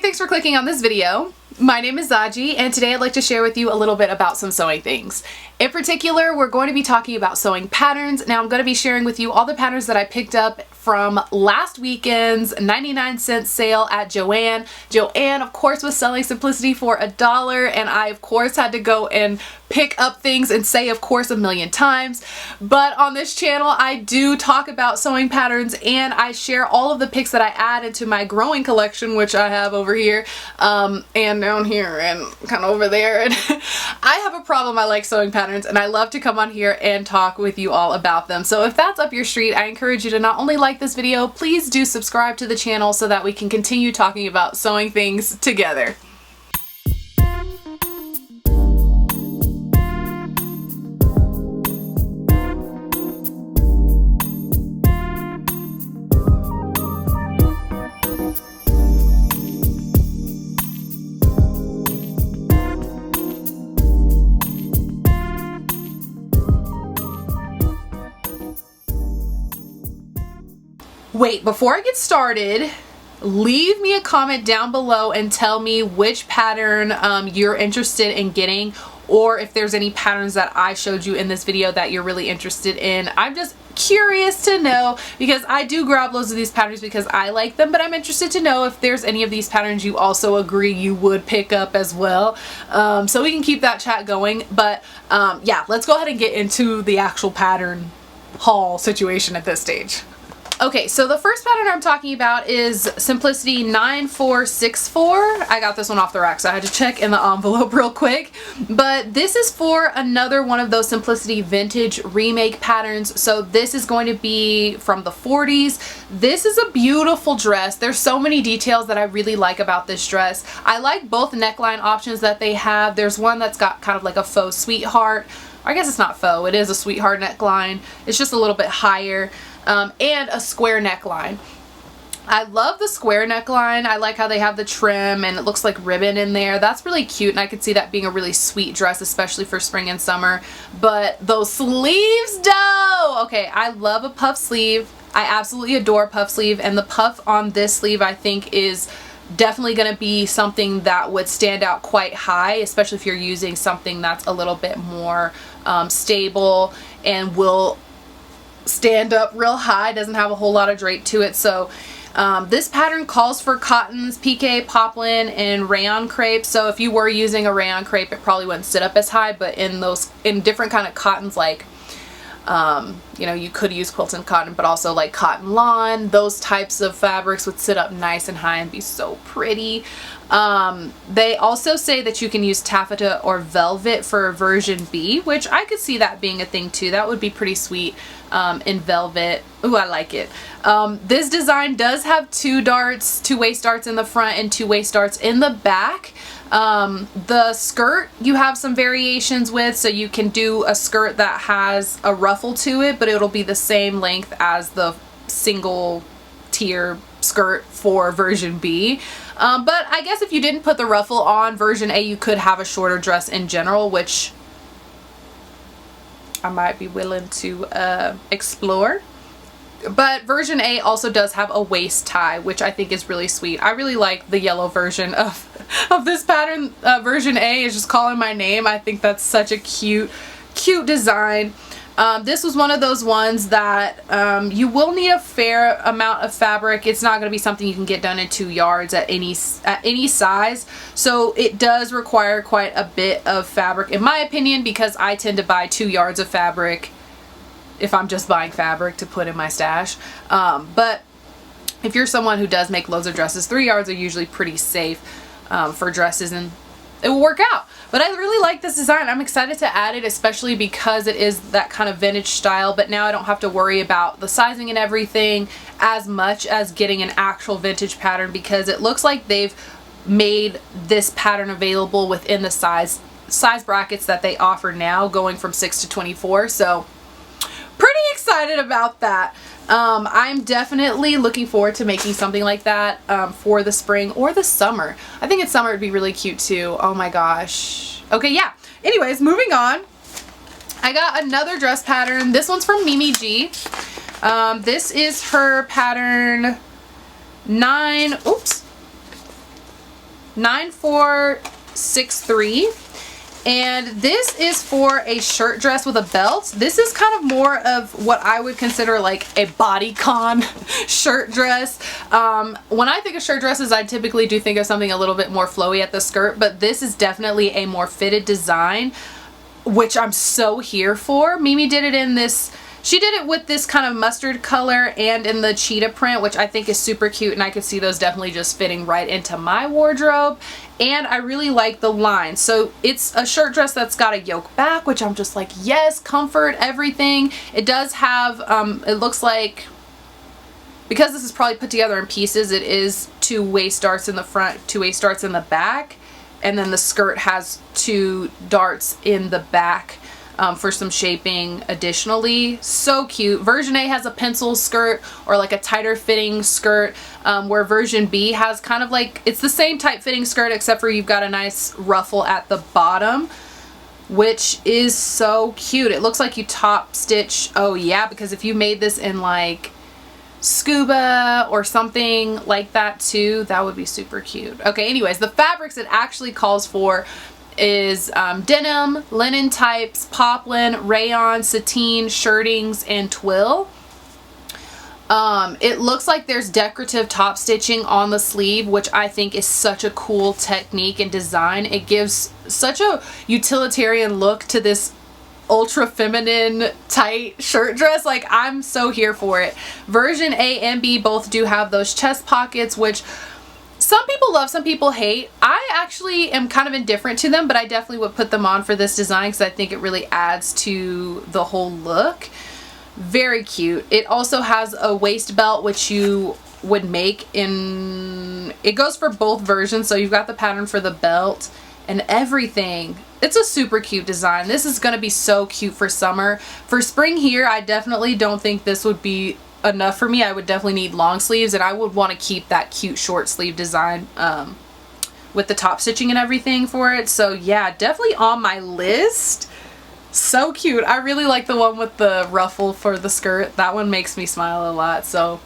thanks for clicking on this video. My name is Zaji, and today I'd like to share with you a little bit about some sewing things. In particular, we're going to be talking about sewing patterns. Now I'm going to be sharing with you all the patterns that I picked up from last weekend's 99-cent sale at Joann. Joann, of course, was selling Simplicity for $1, and I, of course, had to go and pick up things and say, of course, a million times. But on this channel, I do talk about sewing patterns, and I share all of the picks that I add into my growing collection, which I have over here, and down here, and kind of over there. And I have a problem. I like sewing patterns, and I love to come on here and talk with you all about them. So if that's up your street, I encourage you to not only like this video, please do subscribe to the channel so that we can continue talking about sewing things together. Wait, before I get started, leave me a comment down below and tell me which pattern you're interested in getting, or if there's any patterns that I showed you in this video that you're really interested in. I'm just curious to know, because I do grab loads of these patterns because I like them, but I'm interested to know if there's any of these patterns you also agree you would pick up as well. So we can keep that chat going. But yeah, let's go ahead and get into the actual pattern haul situation at this stage. Okay, so the first pattern I'm talking about is Simplicity 9464. I got this one off the rack, so I had to check in the envelope real quick. But this is for another one of those Simplicity vintage remake patterns. So this is going to be from the 40s. This is a beautiful dress. There's so many details that I really like about this dress. I like both neckline options that they have. There's one that's got kind of like a faux sweetheart. I guess it's not faux, it is a sweetheart neckline. It's just a little bit higher. And a square neckline. I love the square neckline. I like how they have the trim and it looks like ribbon in there. That's really cute, and I could see that being a really sweet dress, especially for spring and summer. But those sleeves though! Okay, I love a puff sleeve. I absolutely adore puff sleeve, and the puff on this sleeve I think is definitely going to be something that would stand out quite high, especially if you're using something that's a little bit more stable and will stand up real high, doesn't have a whole lot of drape to it. So this pattern calls for cottons, pique, poplin, and rayon crepe. So if you were using a rayon crepe, it probably wouldn't sit up as high, but in different kind of cottons, like you know, you could use quilted cotton, but also like cotton lawn, those types of fabrics would sit up nice and high and be so pretty. They also say that you can use taffeta or velvet for version B, which I could see that being a thing too. That would be pretty sweet in velvet. Ooh, I like it. This design does have two waist darts in the front and two waist darts in the back. The skirt you have some variations with, so you can do a skirt that has a ruffle to it, but it'll be the same length as the single tier skirt for version B. But I guess if you didn't put the ruffle on version A, you could have a shorter dress in general, which I might be willing to explore. But version A also does have a waist tie, which I think is really sweet. I really like the yellow version of this pattern. Version A is just calling my name. I think that's such a cute design. This was one of those ones that you will need a fair amount of fabric. It's not going to be something you can get done in 2 yards at any size. So it does require quite a bit of fabric, in my opinion, because I tend to buy 2 yards of fabric if I'm just buying fabric to put in my stash. But if you're someone who does make loads of dresses, 3 yards are usually pretty safe for dresses, and it will work out. But I really like this design. I'm excited to add it, especially because it is that kind of vintage style, but now I don't have to worry about the sizing and everything as much as getting an actual vintage pattern, because it looks like they've made this pattern available within the size brackets that they offer now, going from 6 to 24. So pretty excited about that. I'm definitely looking forward to making something like that for the spring or the summer. I think in summer it'd be really cute too. Oh my gosh. Okay, yeah. Anyways, moving on. I got another dress pattern. This one's from Mimi G. This is her pattern 9. Oops. 9463. And this is for a shirt dress with a belt. This is kind of more of what I would consider like a bodycon shirt dress. When I think of shirt dresses, I typically do think of something a little bit more flowy at the skirt, but this is definitely a more fitted design, which I'm so here for. Mimi did it in this, she did it with this kind of mustard color and in the cheetah print, which I think is super cute, and I could see those definitely just fitting right into my wardrobe. And I really like the line. So it's a shirt dress that's got a yoke back, which I'm just like, yes, comfort, everything. It does have, it looks like, because this is probably put together in pieces, it is 2 waist darts in the front, 2 waist darts in the back, and then the skirt has 2 darts in the back for some shaping additionally. So cute. Version A has a pencil skirt or like a tighter fitting skirt, where version B has kind of like, it's the same tight fitting skirt except for you've got a nice ruffle at the bottom, which is so cute. It looks like you top stitch. Oh yeah, because if you made this in like scuba or something like that too, that would be super cute. Okay, anyways, the fabrics it actually calls for is denim, linen types, poplin, rayon, sateen, shirtings, and twill. It looks like there's decorative top stitching on the sleeve, which I think is such a cool technique and design. It gives such a utilitarian look to this ultra feminine tight shirt dress. Like, I'm so here for it. Version A and B both do have those chest pockets, which some people love, some people hate. I actually am kind of indifferent to them, but I definitely would put them on for this design because I think it really adds to the whole look. Very cute. It also has a waist belt, which you would make in, it goes for both versions, so you've got the pattern for the belt and everything. It's a super cute design. This is going to be so cute for summer. For spring here, I definitely don't think this would be enough for me. I would definitely need long sleeves, and I would want to keep that cute short sleeve design with the top stitching and everything for it. So yeah, definitely on my list. So cute. I really like the one with the ruffle for the skirt. That one makes me smile a lot. So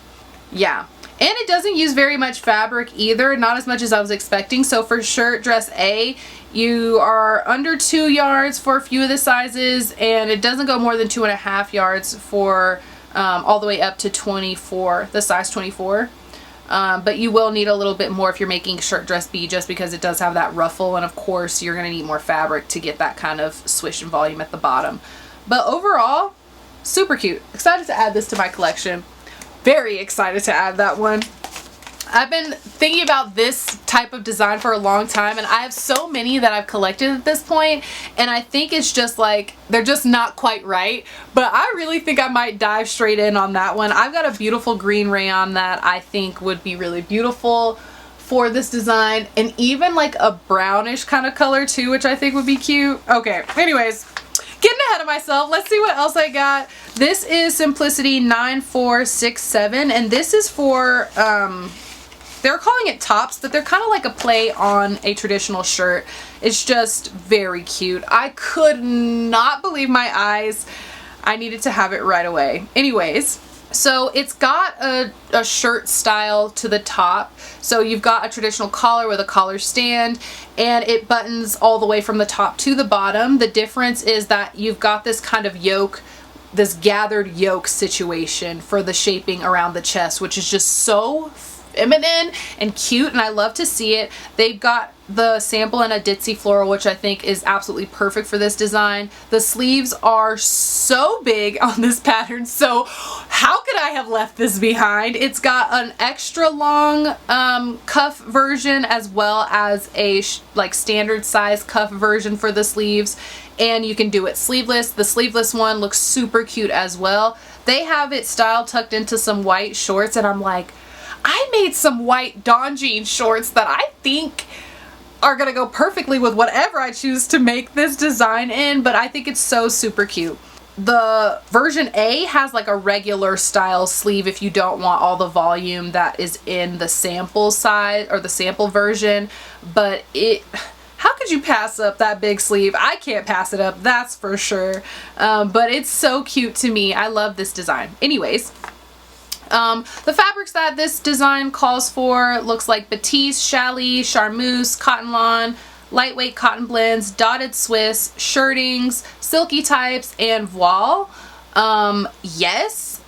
yeah. And it doesn't use very much fabric either, not as much as I was expecting. So for shirt dress A, you are under 2 yards for a few of the sizes, and it doesn't go more than 2.5 yards for all the way up to 24, the size 24. But you will need a little bit more if you're making shirt dress B, just because it does have that ruffle, and of course you're going to need more fabric to get that kind of swish and volume at the bottom. But overall, super cute. Excited to add this to my collection. Very excited to add that one. I've been thinking about this type of design for a long time, and I have so many that I've collected at this point, and I think it's just like, they're just not quite right, but I really think I might dive straight in on that one. I've got a beautiful green rayon that I think would be really beautiful for this design, and even like a brownish kind of color too, which I think would be cute. Okay, anyways, getting ahead of myself. Let's see what else I got. This is Simplicity 9467, and this is for, they're calling it tops, but they're kind of like a play on a traditional shirt. It's just very cute. I could not believe my eyes. I needed to have it right away. Anyways, so it's got a shirt style to the top. So you've got a traditional collar with a collar stand, and it buttons all the way from the top to the bottom. The difference is that you've got this kind of yoke, this gathered yoke situation for the shaping around the chest, which is just so feminine and cute, and I love to see it. They've got the sample in a ditzy floral, which I think is absolutely perfect for this design. The sleeves are so big on this pattern, so how could I have left this behind? It's got an extra long cuff version, as well as a like standard size cuff version for the sleeves, and you can do it sleeveless. The sleeveless one looks super cute as well. They have it styled tucked into some white shorts, and I'm like, I made some white Dawn jean shorts that I think are gonna go perfectly with whatever I choose to make this design in, but I think it's so super cute. The version A has like a regular style sleeve if you don't want all the volume that is in the sample size or the sample version, but how could you pass up that big sleeve? I can't pass it up, that's for sure. But it's so cute to me. I love this design. Anyways, The fabrics that this design calls for looks like batiste, challis, charmeuse, cotton lawn, lightweight cotton blends, dotted Swiss, shirtings, silky types, and voile. Yes,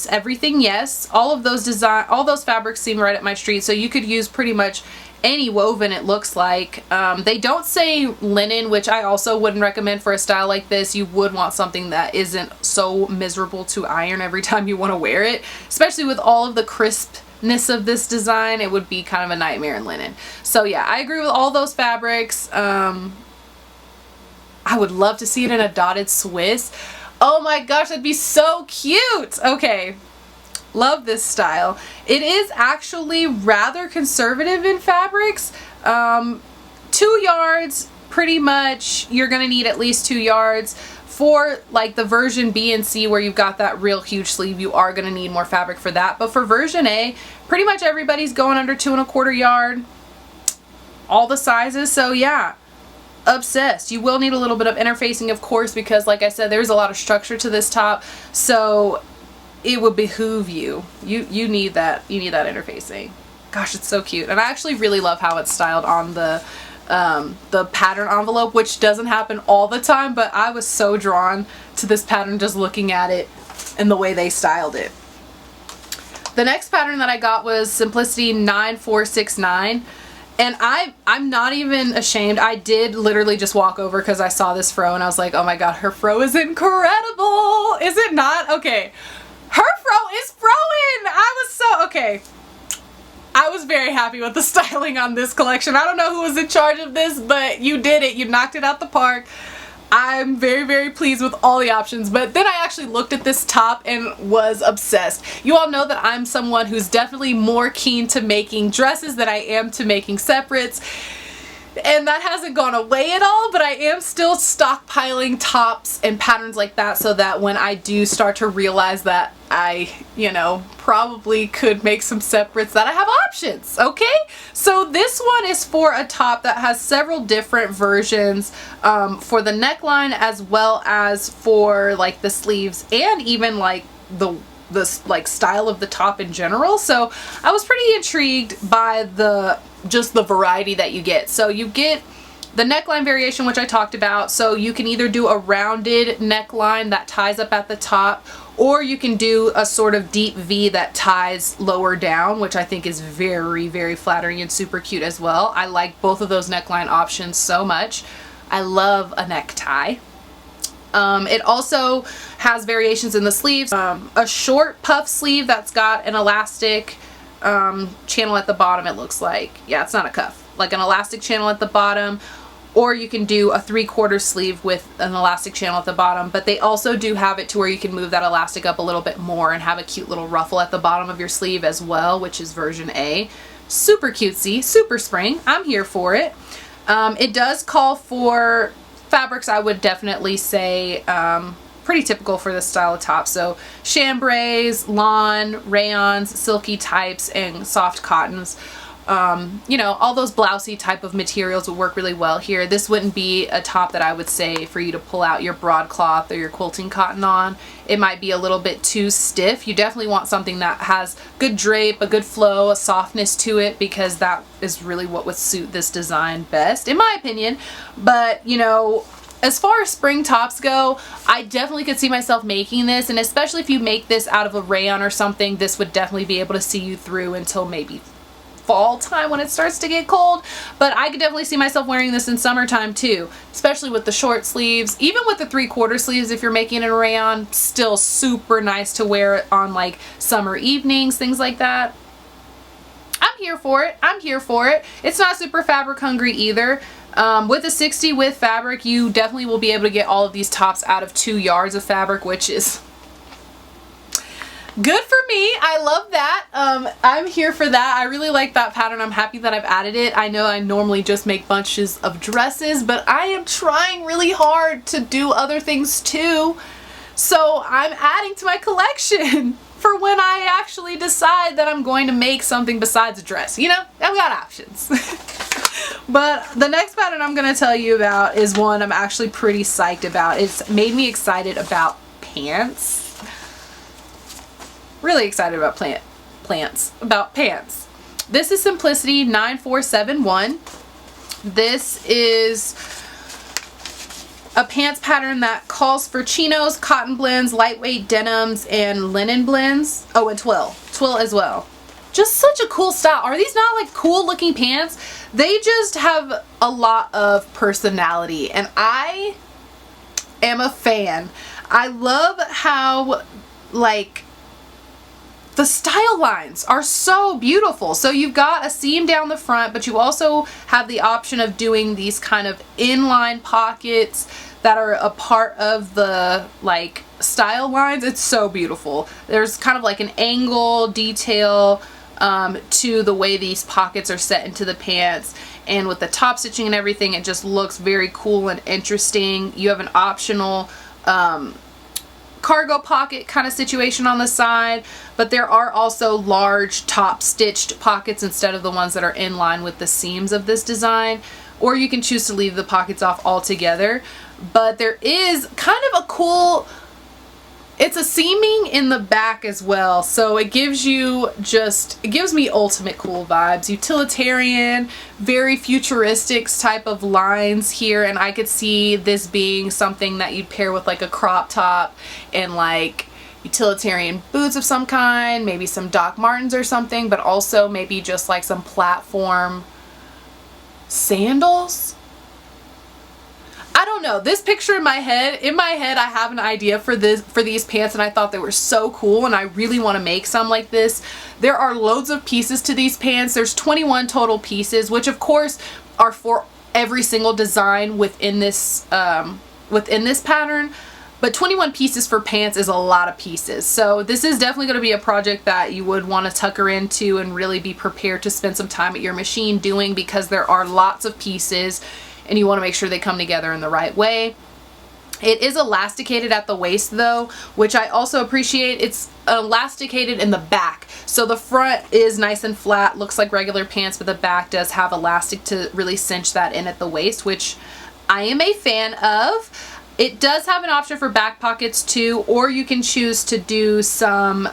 everything yes. All those fabrics seem right up my street, so you could use pretty much any woven, it looks like. They don't say linen, which I also wouldn't recommend for a style like this. You would want something that isn't so miserable to iron every time you want to wear it, especially with all of the crispness of this design. It would be kind of a nightmare in linen. So yeah, I agree with all those fabrics. I would love to see it in a dotted Swiss. Oh my gosh, that'd be so cute. Okay. Love this style. It is actually rather conservative in fabrics. 2 yards, pretty much. You're gonna need at least 2 yards. For like the version B and C where you've got that real huge sleeve, you are gonna need more fabric for that. But for version A, pretty much everybody's going under 2 1/4 yard. All the sizes, so yeah. Obsessed. You will need a little bit of interfacing, of course, because like I said, there's a lot of structure to this top, so it would behoove you need that interfacing. Gosh, it's so cute. And I actually really love how it's styled on the pattern envelope, which doesn't happen all the time, but I was so drawn to this pattern just looking at it and the way they styled it. The next pattern that I got was Simplicity 9469. And I'm not even ashamed. I did literally just walk over because I saw this fro and I was like, oh my god, her fro is incredible. Is it not? Okay. Her fro is froing. Okay. I was very happy with the styling on this collection. I don't know who was in charge of this, but you did it. You knocked it out the park. I'm very, very pleased with all the options, but then I actually looked at this top and was obsessed. You all know that I'm someone who's definitely more keen to making dresses than I am to making separates, and that hasn't gone away at all, but I am still stockpiling tops and patterns like that so that when I do start to realize that I, probably could make some separates, that I have options, okay? So this one is for a top that has several different versions for the neckline as well as for like the sleeves and even like the style of the top in general. So I was pretty intrigued by just the variety that you get. So you get the neckline variation, which I talked about. So you can either do a rounded neckline that ties up at the top, or you can do a sort of deep V that ties lower down, which I think is very, very flattering and super cute as well. I like both of those neckline options so much. I love a necktie. It also has variations in the sleeves. A short puff sleeve that's got an elastic channel at the bottom, it looks like. Yeah, it's not a cuff. Like an elastic channel at the bottom. Or you can do a 3/4 sleeve with an elastic channel at the bottom, but they also do have it to where you can move that elastic up a little bit more and have a cute little ruffle at the bottom of your sleeve as well, which is version A. Super cutesy, super spring. I'm here for it. It does call for fabrics, I would definitely say, pretty typical for this style of top. So chambrays, lawn, rayons, silky types, and soft cottons. All those blousey type of materials would work really well here. This wouldn't be a top that I would say for you to pull out your broadcloth or your quilting cotton on. It might be a little bit too stiff. You definitely want something that has good drape, a good flow, a softness to it, because that is really what would suit this design best, in my opinion. But, as far as spring tops go, I definitely could see myself making this, and especially if you make this out of a rayon or something, this would definitely be able to see you through until maybe fall time when it starts to get cold. But I could definitely see myself wearing this in summertime too, especially with the short sleeves. Even with the 3/4 sleeves, if you're making it in rayon, still super nice to wear it on like summer evenings, things like that. I'm here for it. I'm here for it. It's not super fabric hungry either. With a 60 width fabric, you definitely will be able to get all of these tops out of 2 yards of fabric, which is good for me. I love that. I'm here for that. I really like that pattern. I'm happy that I've added it. I know I normally just make bunches of dresses, but I am trying really hard to do other things too. So I'm adding to my collection for when I actually decide that I'm going to make something besides a dress. I've got options. But the next pattern I'm going to tell you about is one I'm actually pretty psyched about. It's made me excited about pants. really excited about pants. This is Simplicity 9471. This is a pants pattern that calls for chinos, cotton blends, lightweight denims, and linen blends. Oh, and twill as well. Just such a cool style. Are these not like cool looking pants? They just have a lot of personality, and I am a fan. I love how like the style lines are so beautiful. So you've got a seam down the front, but you also have the option of doing these kind of inline pockets that are a part of the like style lines. It's so beautiful. There's kind of like an angle detail to the way these pockets are set into the pants, and with the top stitching and everything, it just looks very cool and interesting. You have an optional cargo pocket kind of situation on the side, but there are also large top stitched pockets instead of the ones that are in line with the seams of this design, or you can choose to leave the pockets off altogether. But there is kind of a cool, it's a seaming in the back as well, so it gives you it gives me ultimate cool vibes. Utilitarian, very futuristic type of lines here, and I could see this being something that you'd pair with like a crop top and like utilitarian boots of some kind, maybe some Doc Martens or something, but also maybe just like some platform sandals. I don't know. This picture in my head, I have an idea for these pants, and I thought they were so cool, and I really want to make some like this. There are loads of pieces to these pants. There's 21 total pieces, which of course are for every single design within this pattern. But 21 pieces for pants is a lot of pieces. So this is definitely going to be a project that you would want to tucker into and really be prepared to spend some time at your machine doing, because there are lots of pieces and you want to make sure they come together in the right way. It is elasticated at the waist though, which I also appreciate. It's elasticated in the back. So the front is nice and flat, looks like regular pants, but the back does have elastic to really cinch that in at the waist, which I am a fan of. It does have an option for back pockets too, or you can choose to do some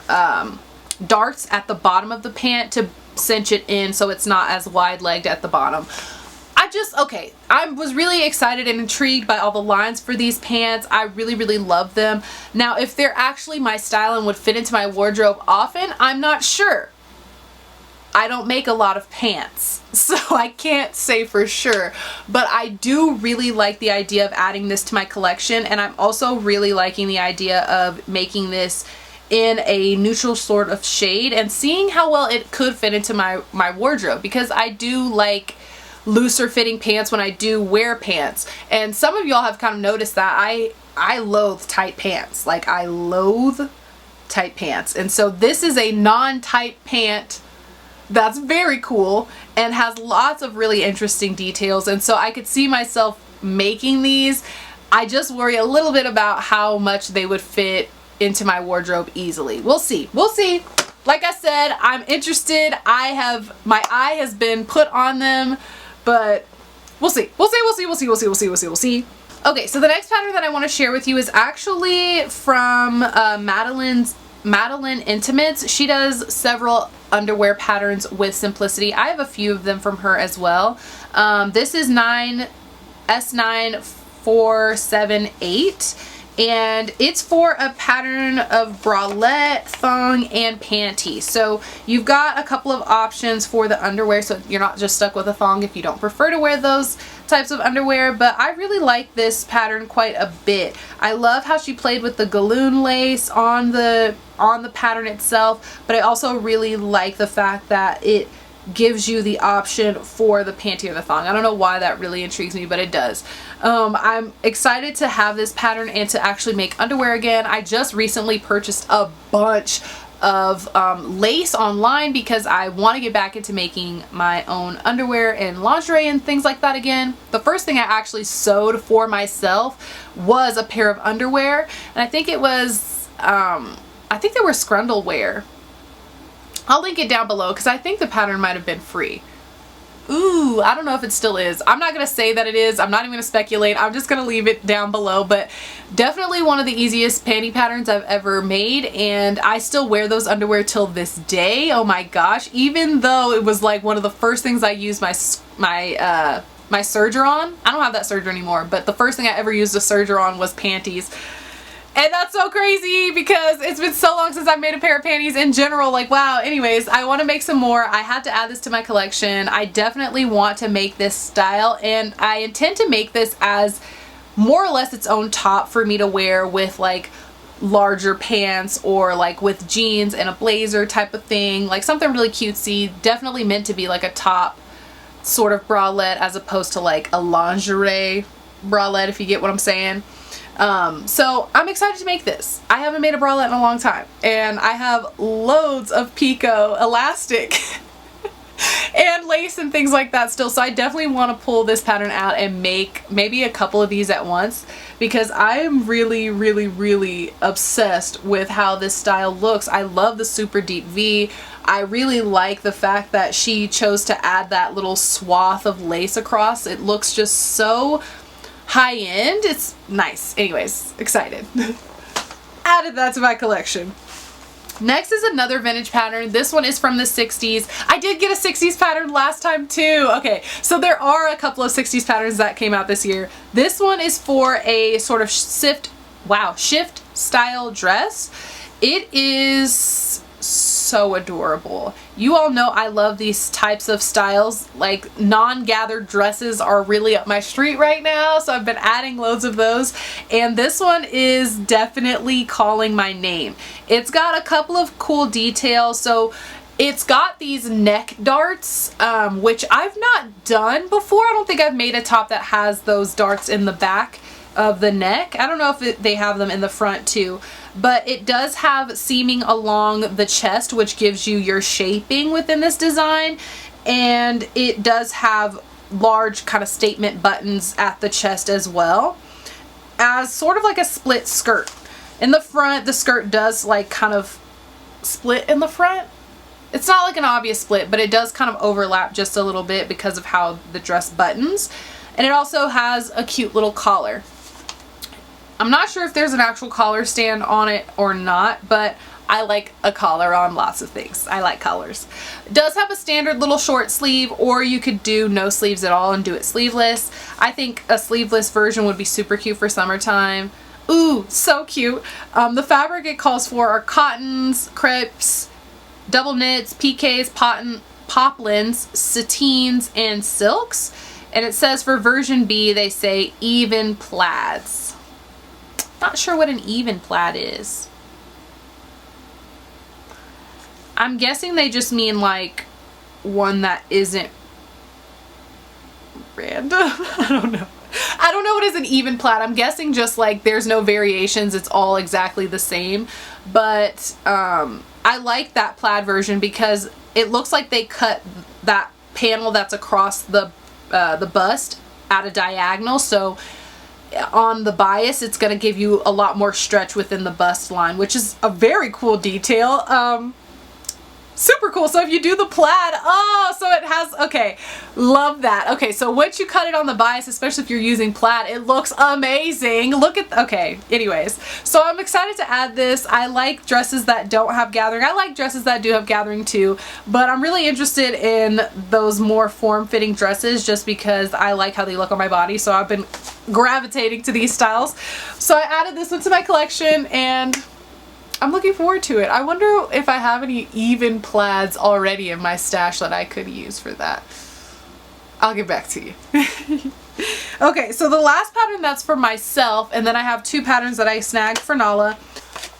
darts at the bottom of the pant to cinch it in so it's not as wide-legged at the bottom. I was really excited and intrigued by all the lines for these pants. I really love them. Now, if they're actually my style and would fit into my wardrobe often, I'm not sure. I don't make a lot of pants, so I can't say for sure, but I do really like the idea of adding this to my collection, and I'm also really liking the idea of making this in a neutral sort of shade and seeing how well it could fit into my wardrobe, because I do like looser fitting pants when I do wear pants, and some of y'all have kind of noticed that I loathe tight pants. Like, I loathe tight pants, and so this is a non-tight pant that's very cool and has lots of really interesting details, and so I could see myself making these. I just worry a little bit about how much they would fit into my wardrobe easily. We'll see. Like I said, I'm interested. My eye has been put on them, but we'll see. Okay, so the next pattern that I want to share with you is actually from Madeline Intimates. She does several underwear patterns with Simplicity. I have a few of them from her as well. This is S9478, and it's for a pattern of bralette, thong, and panty. So you've got a couple of options for the underwear, so you're not just stuck with a thong if you don't prefer to wear those types of underwear. But I really like this pattern quite a bit. I love how she played with the galloon lace on the pattern itself, but I also really like the fact that it gives you the option for the panty or the thong. I don't know why that really intrigues me, but it does. I'm excited to have this pattern and to actually make underwear again. I just recently purchased a bunch of lace online because I want to get back into making my own underwear and lingerie and things like that again. The first thing I actually sewed for myself was a pair of underwear, and I think it was I think they were Scrundlewear. I'll link it down below because I think the pattern might have been free. Ooh, Ooh, I don't know if it still is. I'm not gonna say that it is. I'm not even gonna speculate. I'm just gonna leave it down below, but definitely one of the easiest panty patterns I've ever made, and I still wear those underwear till this day. Oh my gosh, even though it was like one of the first things I used my serger on. I don't have that serger anymore, but the first thing I ever used a serger on was panties. And that's so crazy because it's been so long since I've made a pair of panties in general. Like, wow. Anyways, I want to make some more. I had to add this to my collection. I definitely want to make this style, and I intend to make this as more or less its own top for me to wear with like larger pants, or like with jeans and a blazer type of thing. Like something really cutesy. Definitely meant to be like a top sort of bralette as opposed to like a lingerie bralette, if you get what I'm saying. So I'm excited to make this. I haven't made a bralette in a long time, and I have loads of Pico elastic and lace and things like that still, so I definitely want to pull this pattern out and make maybe a couple of these at once, because I am really obsessed with how this style looks. I love the super deep V. I really like the fact that she chose to add that little swath of lace across. It looks just so high end. It's nice. Anyways, excited. Added that to my collection. Next is another vintage pattern. This one is from the 60s. I did get a 60s pattern last time too. Okay, so there are a couple of 60s patterns that came out this year. This one is for a sort of shift style dress. It is so adorable. You all know I love these types of styles. Like non-gathered dresses are really up my street right now, so I've been adding loads of those, and this one is definitely calling my name. It's got a couple of cool details. So it's got these neck darts, which I've not done before. I don't think I've made a top that has those darts in the back of the neck. I don't know if they have them in the front too, but it does have seaming along the chest, which gives you your shaping within this design, and it does have large kind of statement buttons at the chest as well, as sort of like a split skirt. In the front, the skirt does like kind of split in the front. It's not like an obvious split, but it does kind of overlap just a little bit because of how the dress buttons, and it also has a cute little collar. I'm not sure if there's an actual collar stand on it or not, but I like a collar on lots of things. I like collars. It does have a standard little short sleeve, or you could do no sleeves at all and do it sleeveless. I think a sleeveless version would be super cute for summertime. Ooh, so cute. The fabric it calls for are cottons, crepes, double knits, PKs, poplins, sateens, and silks. And it says for version B, they say even plaids. Not sure what an even plaid is. I'm guessing they just mean like one that isn't random. I don't know. I don't know what is an even plaid. I'm guessing just like there's no variations. It's all exactly the same. But I like that plaid version because it looks like they cut that panel that's across the bust at a diagonal. So on the bias, it's going to give you a lot more stretch within the bust line, which is a very cool detail. Super cool. So if you do the plaid, oh, so it has, okay, love that. Okay, so once you cut it on the bias, especially if you're using plaid, it looks amazing. Look at, okay, anyways. So I'm excited to add this. I like dresses that don't have gathering. I like dresses that do have gathering too, but I'm really interested in those more form-fitting dresses just because I like how they look on my body. So I've been gravitating to these styles. So I added this one to my collection, and I'm looking forward to it. I wonder if I have any even plaids already in my stash that I could use for that. I'll get back to you. Okay, so the last pattern that's for myself, and then I have two patterns that I snagged for Nala.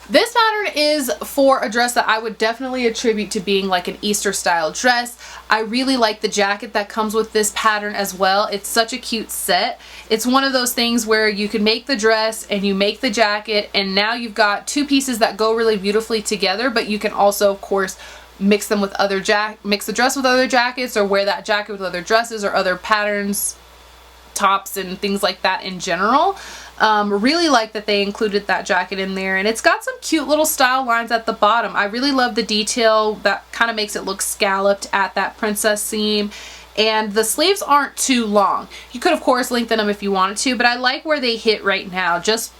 This pattern is for a dress that I would definitely attribute to being like an Easter style dress. I really like the jacket that comes with this pattern as well. It's such a cute set. It's one of those things where you can make the dress and you make the jacket, and now you've got two pieces that go really beautifully together, but you can also of course mix them with other mix the dress with other jackets, or wear that jacket with other dresses or other patterns, tops and things like that in general. Really like that they included that jacket in there, and it's got some cute little style lines at the bottom. I really love the detail that kind of makes it look scalloped at that princess seam, and the sleeves aren't too long. You could of course lengthen them if you wanted to, but I like where they hit right now, just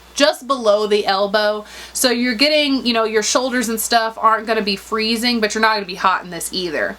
below the elbow. So you're getting, you know, your shoulders and stuff aren't going to be freezing, but you're not going to be hot in this either.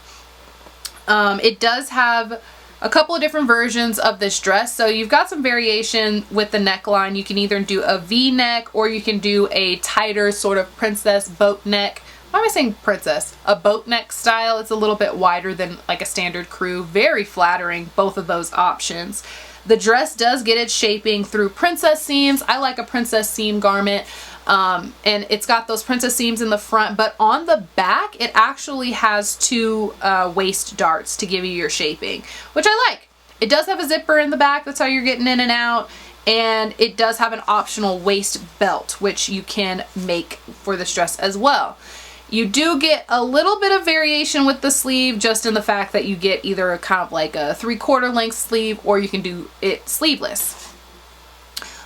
It does have a couple of different versions of this dress. So you've got some variation with the neckline. You can either do a V-neck or you can do a tighter sort of princess boat neck. Why am I saying princess? A boat neck style. It's a little bit wider than like a standard crew. Very flattering, both of those options. The dress does get its shaping through princess seams. I like a princess seam garment. And it's got those princess seams in the front, but on the back, it actually has two waist darts to give you your shaping, which I like. It does have a zipper in the back. That's how you're getting in and out. And it does have an optional waist belt, which you can make for this dress as well. You do get a little bit of variation with the sleeve, just in the fact that you get either a kind of like a 3/4 length sleeve, or you can do it sleeveless.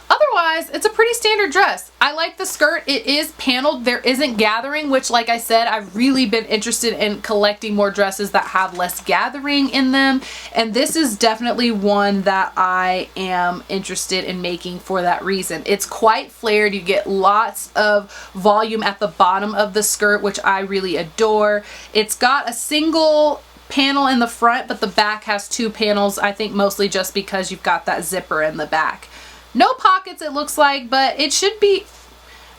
Otherwise, it's a pretty standard dress. I like the skirt. It is paneled. There isn't gathering, which, like I said, I've really been interested in collecting more dresses that have less gathering in them. And this is definitely one that I am interested in making for that reason. It's quite flared. You get lots of volume at the bottom of the skirt, which I really adore. It's got a single panel in the front, but the back has two panels, I think mostly just because you've got that zipper in the back. No pockets, it looks like, but it should be,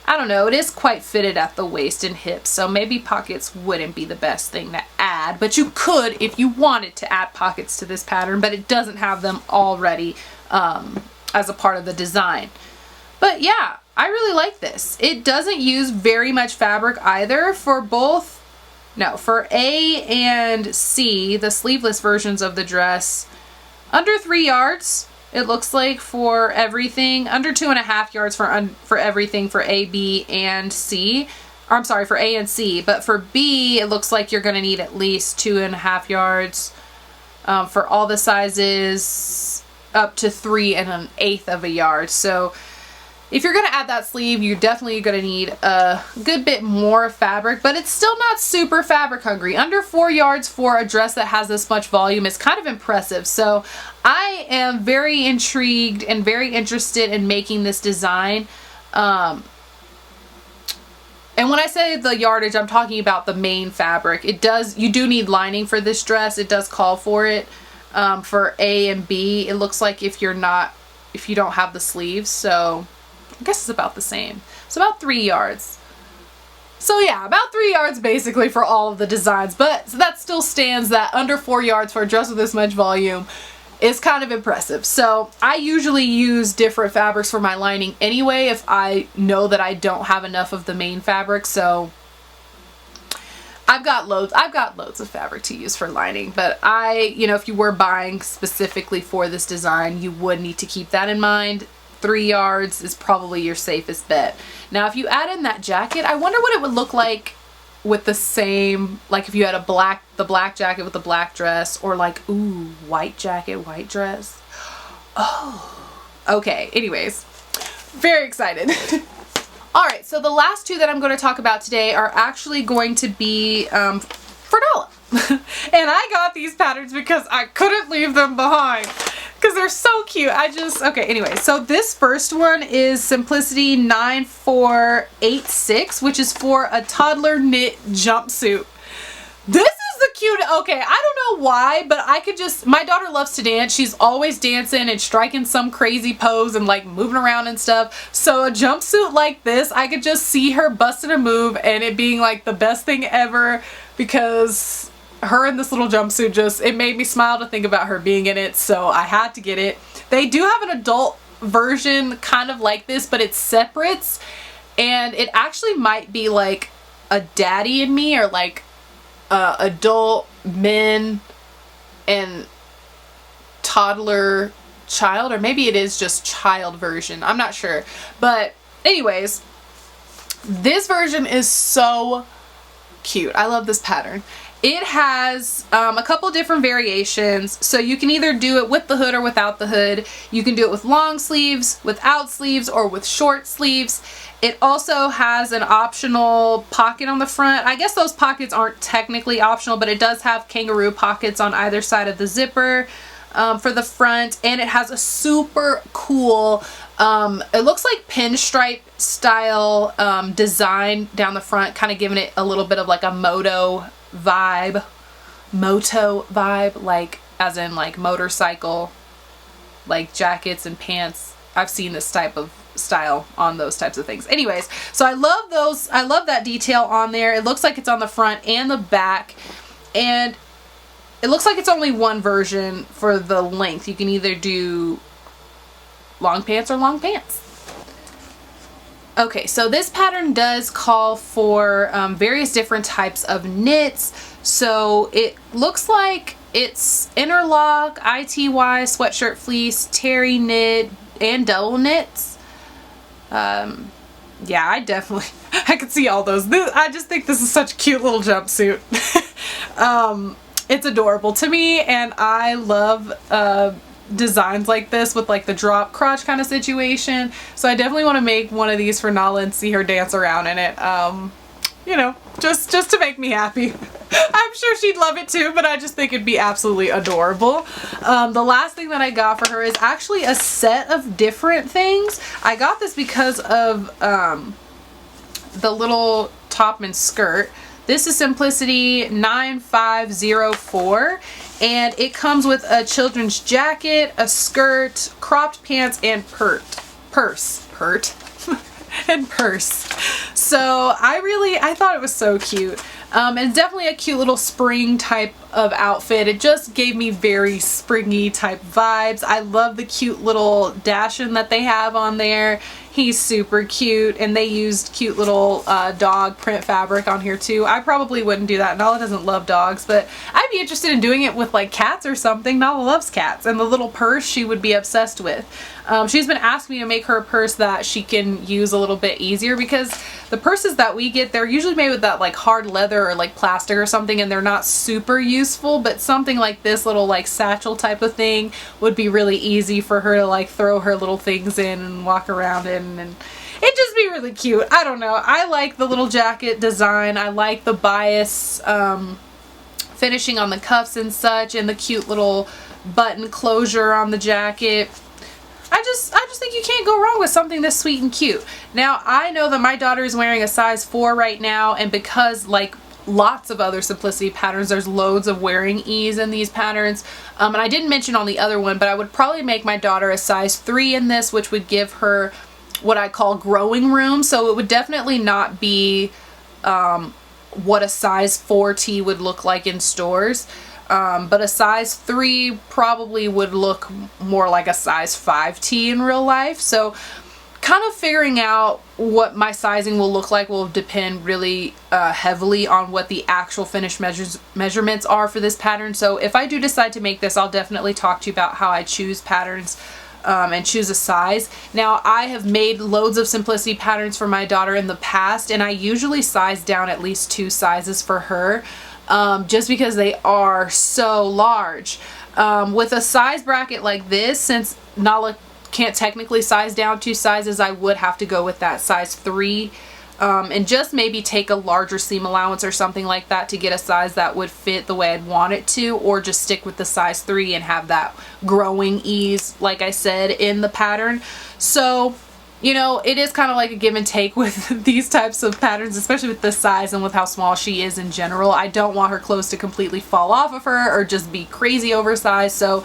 I don't know, it is quite fitted at the waist and hips, so maybe pockets wouldn't be the best thing to add, but you could if you wanted to add pockets to this pattern, but it doesn't have them already as a part of the design. But yeah, I really like this. It doesn't use very much fabric either for both, no, for A and C, the sleeveless versions of the dress, under 3 yards. It looks like for everything, under 2.5 yards for everything for A, B, and C. Or I'm sorry, for A and C. But for B, it looks like you're going to need at least 2.5 yards for all the sizes, up to 3 1/8 of a yard. So if you're going to add that sleeve, you're definitely going to need a good bit more fabric, but it's still not super fabric hungry. Under 4 yards for a dress that has this much volume is kind of impressive. So I am very intrigued and very interested in making this design. And when I say the yardage, I'm talking about the main fabric. You do need lining for this dress. It does call for it for A and B. It looks like if you don't have the sleeves, so I guess it's about the same. It's about 3 yards. So yeah, about 3 yards basically for all of the designs, but that still stands that under 4 yards for a dress with this much volume is kind of impressive. So I usually use different fabrics for my lining anyway if I know that I don't have enough of the main fabric. So I've got loads of fabric to use for lining, but if you were buying specifically for this design, you would need to keep that in mind. 3 yards is probably your safest bet. Now, if you add in that jacket, I wonder what it would look like with the same, like if you had the black jacket with the black dress, or like, ooh, white jacket, white dress. Oh, okay. Anyways, very excited. All right, so the last two that I'm going to talk about today are actually going to be for Nala. And I got these patterns because I couldn't leave them behind because they're so cute. Okay, anyway, so this first one is Simplicity 9486, which is for a toddler knit jumpsuit. This is the cute, okay, I don't know why, but my daughter loves to dance. She's always dancing and striking some crazy pose and like moving around and stuff. So a jumpsuit like this, I could just see her busting a move and it being like the best thing ever, because her in this little jumpsuit it made me smile to think about her being in it, so I had to get it. They do have an adult version kind of like this, but it separates, and it actually might be like a daddy and me, or like adult men and toddler child, or maybe it is just child version. I'm not sure. But anyways, this version is so cute. I love this pattern. It has a couple different variations, so you can either do it with the hood or without the hood. You can do it with long sleeves, without sleeves, or with short sleeves. It also has an optional pocket on the front. I guess those pockets aren't technically optional, but it does have kangaroo pockets on either side of the zipper for the front, and it has a super cool, it looks like pinstripe style design down the front, kind of giving it a little bit of like a moto vibe, like as in like motorcycle, like jackets and pants. I've seen this type of style on those types of things. Anyways, so I love those. I love that detail on there. It looks like it's on the front and the back, and it looks like it's only one version for the length. You can either do long pants or long pants. Okay, so this pattern does call for various different types of knits. So it looks like it's interlock, ITY, sweatshirt fleece, terry knit, and double knits. Yeah, I could see all those. I just think this is such a cute little jumpsuit. It's adorable to me, and I love designs like this with like the drop crotch kind of situation. So I definitely want to make one of these for Nala and see her dance around in it. You know, just to make me happy. I'm sure she'd love it too, but I just think it'd be absolutely adorable. The last thing that I got for her is actually a set of different things. I got this because of the little top and skirt. This is Simplicity 9504, and it comes with a children's jacket, a skirt, cropped pants, and purse. So I thought it was so cute. And definitely a cute little spring type of outfit. It just gave me very springy type vibes. I love the cute little dashing that they have on there. He's super cute, and they used cute little dog print fabric on here too. I probably wouldn't do that. Nala doesn't love dogs, but I'd be interested in doing it with like cats or something. Nala loves cats, and the little purse she would be obsessed with. She's been asking me to make her a purse that she can use a little bit easier, because the purses that we get, they're usually made with that like hard leather or like plastic or something, and they're not super useful, but something like this little like satchel type of thing would be really easy for her to like throw her little things in and walk around in, and it'd just be really cute. I don't know. I like the little jacket design. I like the bias finishing on the cuffs and such, and the cute little button closure on the jacket. I just think you can't go wrong with something this sweet and cute. Now, I know that my daughter is wearing a size 4 right now, and because like lots of other Simplicity patterns, there's loads of wearing ease in these patterns. And I didn't mention on the other one, but I would probably make my daughter a size 3 in this, which would give her what I call growing room. So it would definitely not be what a size 4T would look like in stores. But a size 3 probably would look more like a size 5T in real life. So kind of figuring out what my sizing will look like will depend really heavily on what the actual finished measurements are for this pattern. So if I do decide to make this, I'll definitely talk to you about how I choose patterns and choose a size. Now, I have made loads of Simplicity patterns for my daughter in the past, and I usually size down at least 2 sizes for her. Just because they are so large. With a size bracket like this, since Nala can't technically size down 2 sizes, I would have to go with that size 3 and just maybe take a larger seam allowance or something like that to get a size that would fit the way I'd want it to, or just stick with the size 3 and have that growing ease, like I said, in the pattern. So, you know, it is kind of like a give and take with these types of patterns, especially with this size and with how small she is in general. I don't want her clothes to completely fall off of her or just be crazy oversized. So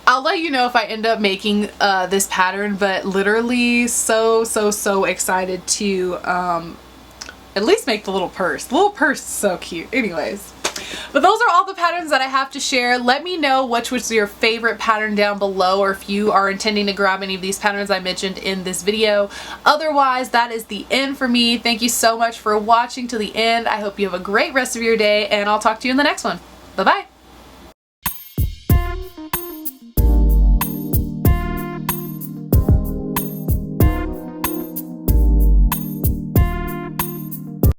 I'll let you know if I end up making this pattern, but literally so excited to at least make the little purse. The little purse is so cute. Anyways. But those are all the patterns that I have to share. Let me know which was your favorite pattern down below, or if you are intending to grab any of these patterns I mentioned in this video. Otherwise, that is the end for me. Thank you so much for watching to the end. I hope you have a great rest of your day, and I'll talk to you in the next one. Bye-bye.